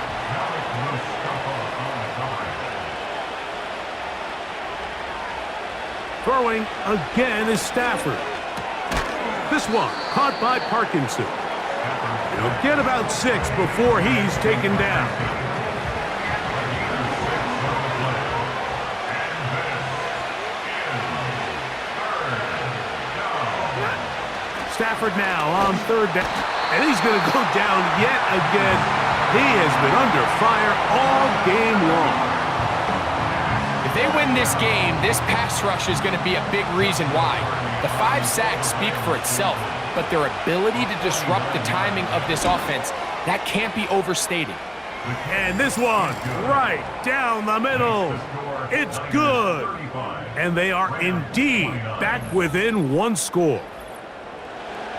Throwing again is Stafford. This one caught by Parkinson. He'll get about 6 before he's taken down. Stafford now on third down. And he's going to go down yet again. He has been under fire all game long. If they win this game, this pass rush is going to be a big reason why. The 5 sacks speak for itself, but their ability to disrupt the timing of this offense, that can't be overstated. And this one, right down the middle. It's good. And they are indeed back within 1 score.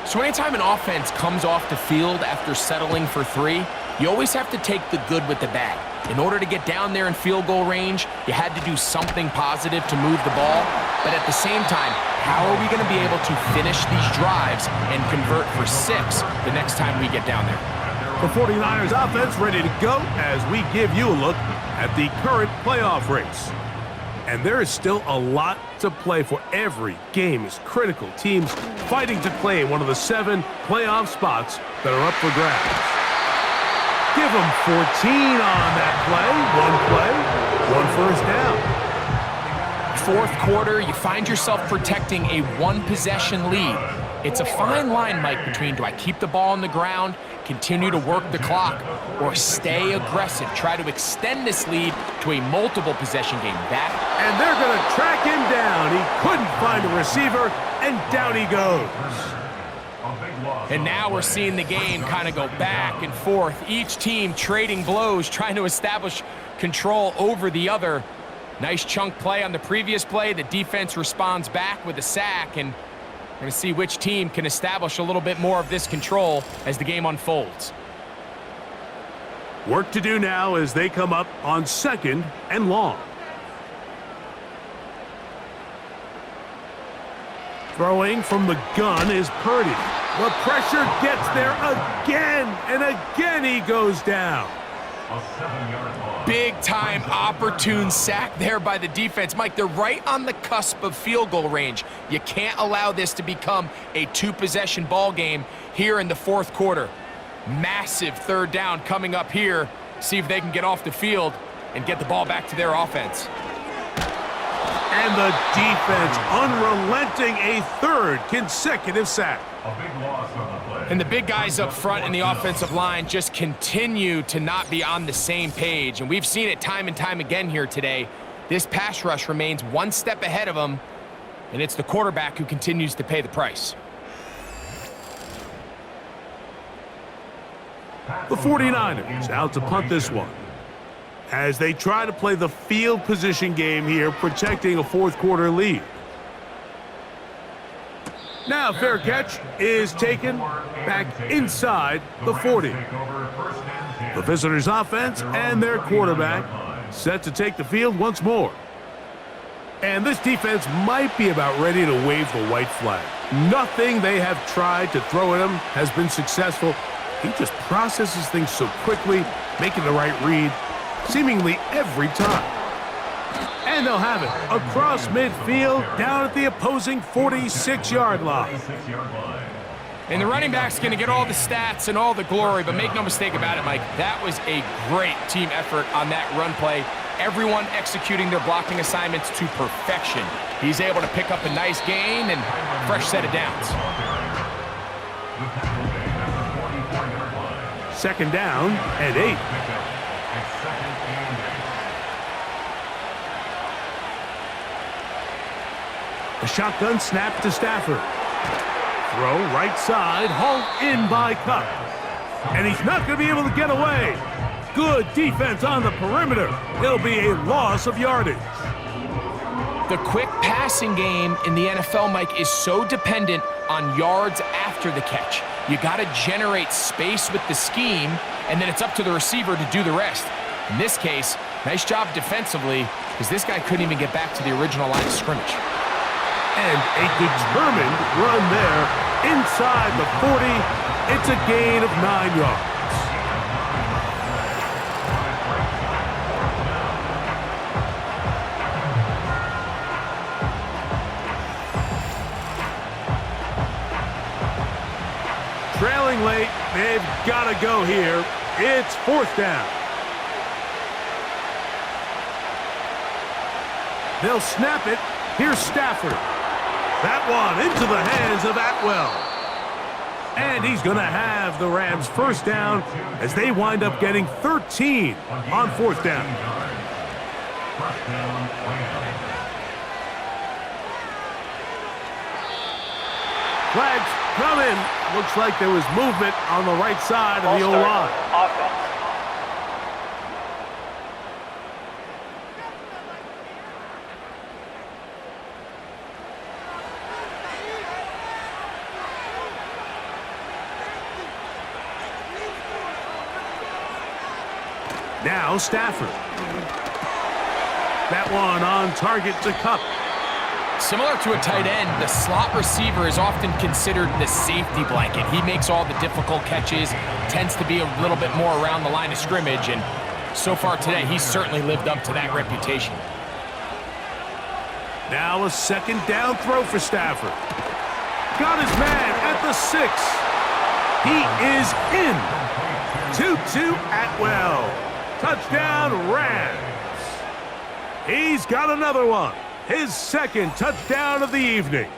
So anytime an offense comes off the field after settling for 3, You always have to take the good with the bad. In order to get down there in field goal range, you had to do something positive to move the ball. But at the same time, how are we going to be able to finish these drives and convert for 6 the next time we get down there? The 49ers offense ready to go as we give you a look at the current playoff race. And there is still a lot to play for. Every game is critical. Teams fighting to claim one of the 7 playoff spots that are up for grabs. Give them 14 on that play, one first down. Fourth quarter, you find yourself protecting a 1-possession lead. It's a fine line, Mike, between do I keep the ball on the ground, continue to work the clock, or stay aggressive, try to extend this lead to a multiple possession game. And they're going to track him down. He couldn't find a receiver, and down he goes. And now we're seeing the game kind of go back and forth. Each team trading blows, trying to establish control over the other. Nice chunk play on the previous play. The defense responds back with a sack, and we're going to see which team can establish a little bit more of this control as the game unfolds. Work to do now as they come up on 2nd and long. Throwing from the gun is Purdy. The pressure gets there again, and again he goes down. A 7-yard loss. Big-time opportune sack there by the defense. Mike, they're right on the cusp of field goal range. You can't allow this to become a 2-possession ball game here in the fourth quarter. Massive 3rd down coming up here. See if they can get off the field and get the ball back to their offense. And the defense unrelenting, a 3rd consecutive sack. A big loss on the play. And the big guys up front in the offensive line just continue to not be on the same page. And we've seen it time and time again here today. This pass rush remains 1 step ahead of them, and it's the quarterback who continues to pay the price. The 49ers out to punt this one, as they try to play the field position game here, protecting a 4th quarter lead. Now fair catch is taken back inside the 40. The visitors' offense and their quarterback set to take the field once more. And this defense might be about ready to wave the white flag. Nothing they have tried to throw at him has been successful. He just processes things so quickly, making the right read seemingly every time. And they'll have it across midfield, down at the opposing 46-yard line. And the running back's going to get all the stats and all the glory, but make no mistake about it, Mike, that was a great team effort on that run play. Everyone executing their blocking assignments to perfection. He's able to pick up a nice gain and fresh set of downs. 2nd down and 8. A shotgun snap to Stafford. Throw right side, hauled in by Cup. And he's not going to be able to get away. Good defense on the perimeter. It'll be a loss of yardage. The quick passing game in the NFL, Mike, is so dependent on yards after the catch. You got to generate space with the scheme, and then it's up to the receiver to do the rest. In this case, nice job defensively, because this guy couldn't even get back to the original line of scrimmage. And a determined run there inside the 40. It's a gain of 9 yards. Trailing late, they've got to go here. It's 4th down. They'll snap it. Here's Stafford. That one into the hands of Atwell. And he's going to have the Rams 1st down as they wind up getting 13 on 4th down. Flags coming. Looks like there was movement on the right side of the O-line. Offense. Now Stafford. That one on target to Cup. Similar to a tight end, the slot receiver is often considered the safety blanket. He makes all the difficult catches, tends to be a little bit more around the line of scrimmage, and so far today, he's certainly lived up to that reputation. Now a second down throw for Stafford. Got his man at the 6. He is in. 2-2 Atwell. Touchdown, Rams. He's got another one. His second touchdown of the evening.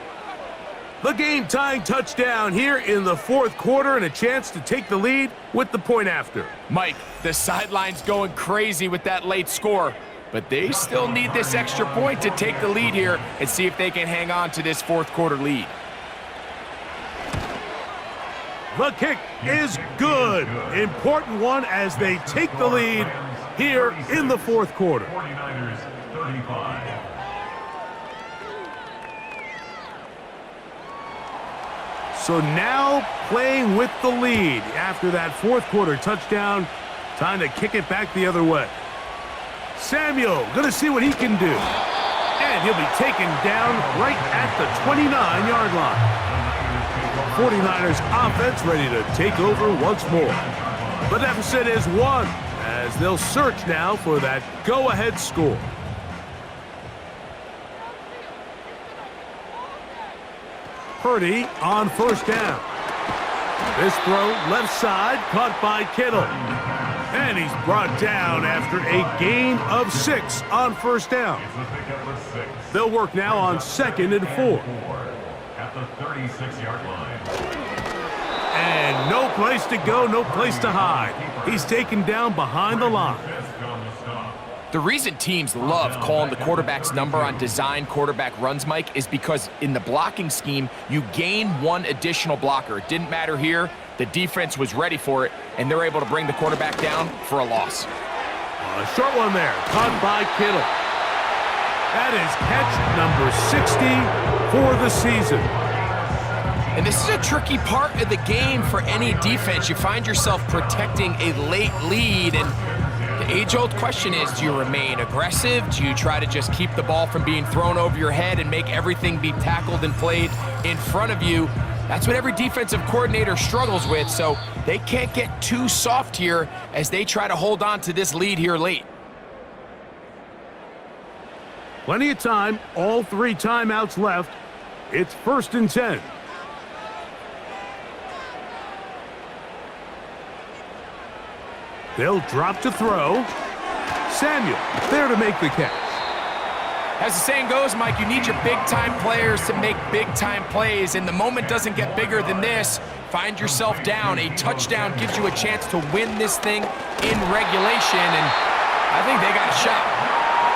The game-tying touchdown here in the fourth quarter and a chance to take the lead with the point after. Mike, the sideline's going crazy with that late score, but they still need this extra point to take the lead here and see if they can hang on to this fourth quarter lead. The kick is good. Important one as they take the lead here in the fourth quarter. 49ers 35. So now playing with the lead after that fourth quarter touchdown. Time to kick it back the other way. Samuel gonna see what he can do. And he'll be taken down right at the 29-yard line. 49ers offense ready to take over once more. The deficit is 1 as they'll search now for that go-ahead score. Purdy on first down. This throw left side caught by Kittle. And he's brought down after a gain of 6 on first down. They'll work now on 2nd and 4. At the 36-yard line. And no place to go, no place to hide. He's taken down behind the line. The reason teams love calling the quarterback's number on design quarterback runs, Mike, is because in the blocking scheme, you gain 1 additional blocker. It didn't matter here. The defense was ready for it, and they're able to bring the quarterback down for a loss. A short one there, caught by Kittle. That is catch number 60 for the season. And this is a tricky part of the game for any defense. You find yourself protecting a late lead, and the age-old question is, do you remain aggressive? Do you try to just keep the ball from being thrown over your head and make everything be tackled and played in front of you? That's what every defensive coordinator struggles with, so they can't get too soft here as they try to hold on to this lead here late. Plenty of time, all 3 timeouts left. It's 1st and 10. They'll drop to throw. Samuel there to make the catch. As the saying goes, Mike, you need your big-time players to make big-time plays, and the moment doesn't get bigger than this. Find yourself down. A touchdown gives you a chance to win this thing in regulation, and I think they got a shot.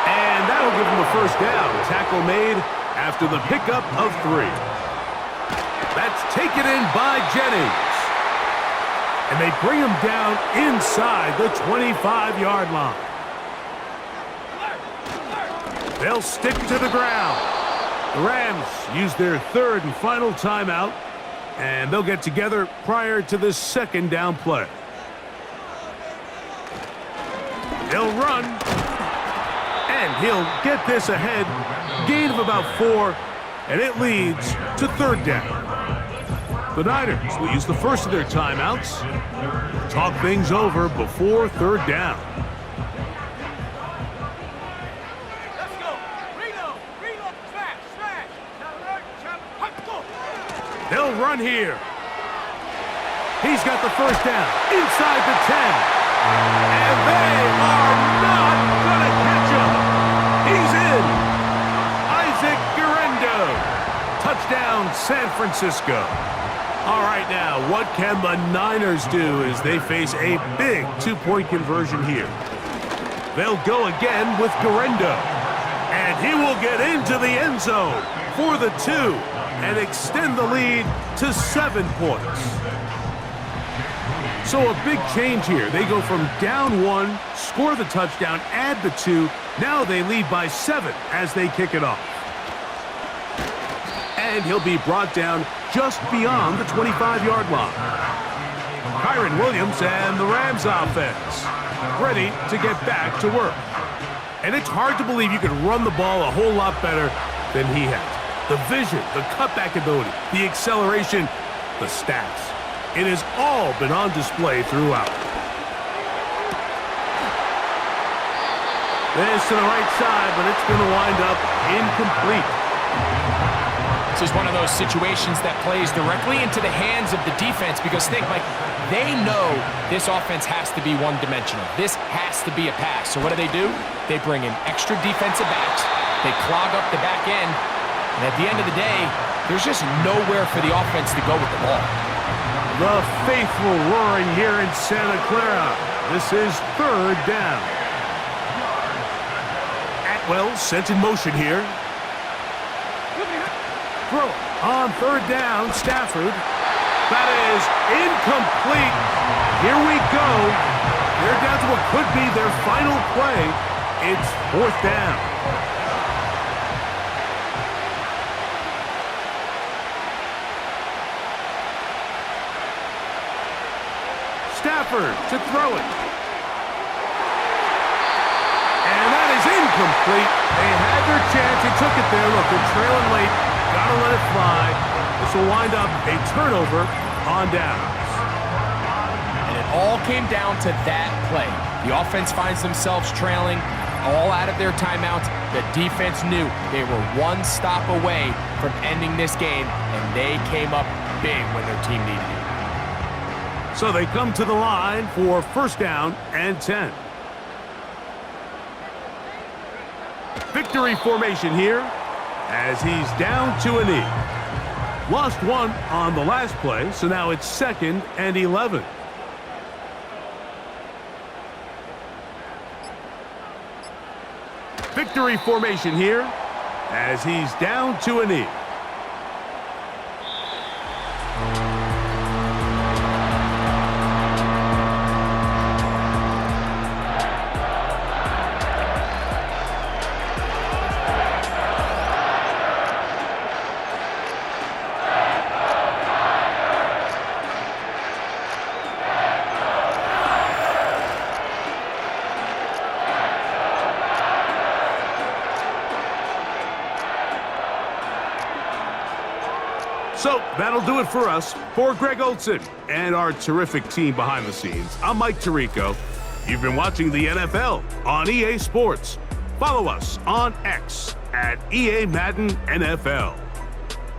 And that'll give them a first down. Tackle made after the pickup of 3. That's taken in by Jennings. And they bring him down inside the 25-yard line. They'll stick to the ground. The Rams use their 3rd and final timeout, and they'll get together prior to this 2nd down play. He'll run, and he'll get this ahead. Gain of about 4, and it leads to 3rd down. The Niners will use the first of their timeouts. Talk things over before 3rd down. Let's go. Reload. Smash. They'll run here. He's got the first down inside the 10. And they are not going to catch him. He's in. Isaac Guerrero. Touchdown, San Francisco. All right, now, what can the Niners do as they face a big 2-point conversion here? They'll go again with Guerrero. And he will get into the end zone for the 2 and extend the lead to 7 points. So a big change here. They go from down 1, score the touchdown, add the 2. Now they lead by 7 as they kick it off. And he'll be brought down just beyond the 25-yard line. Kyron Williams and the Rams offense ready to get back to work. And it's hard to believe you could run the ball a whole lot better than he has. The vision, the cutback ability, the acceleration, the stats. It has all been on display throughout. This to the right side, but it's going to wind up incomplete. This is one of those situations that plays directly into the hands of the defense because think, like, they know this offense has to be one-dimensional. This has to be a pass. So what do? They bring in extra defensive backs. They clog up the back end. And at the end of the day, there's just nowhere for the offense to go with the ball. The faithful roaring here in Santa Clara. This is third down. Atwell sent in motion here. Throw on third down, Stafford. That is incomplete. Here we go. They're down to what could be their final play. It's fourth down. Stafford to throw it. And that is incomplete. They had their chance. They took it there. Look, they're trailing late. Gotta let it fly. This will wind up a turnover on downs. And it all came down to that play. The offense finds themselves trailing, all out of their timeouts. The defense knew they were one stop away from ending this game, and they came up big when their team needed it. So they come to the line for first down and 10. Victory formation here as he's down to a knee. Lost one on the last play, so now it's 2nd and 11. Victory formation here as he's down to a knee. So that'll do it for us. For Greg Olson and our terrific team behind the scenes, I'm Mike Tirico. You've been watching the NFL on EA Sports. Follow us on X at EA Madden NFL.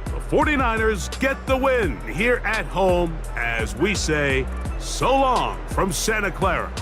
The 49ers get the win here at home as we say so long from Santa Clara.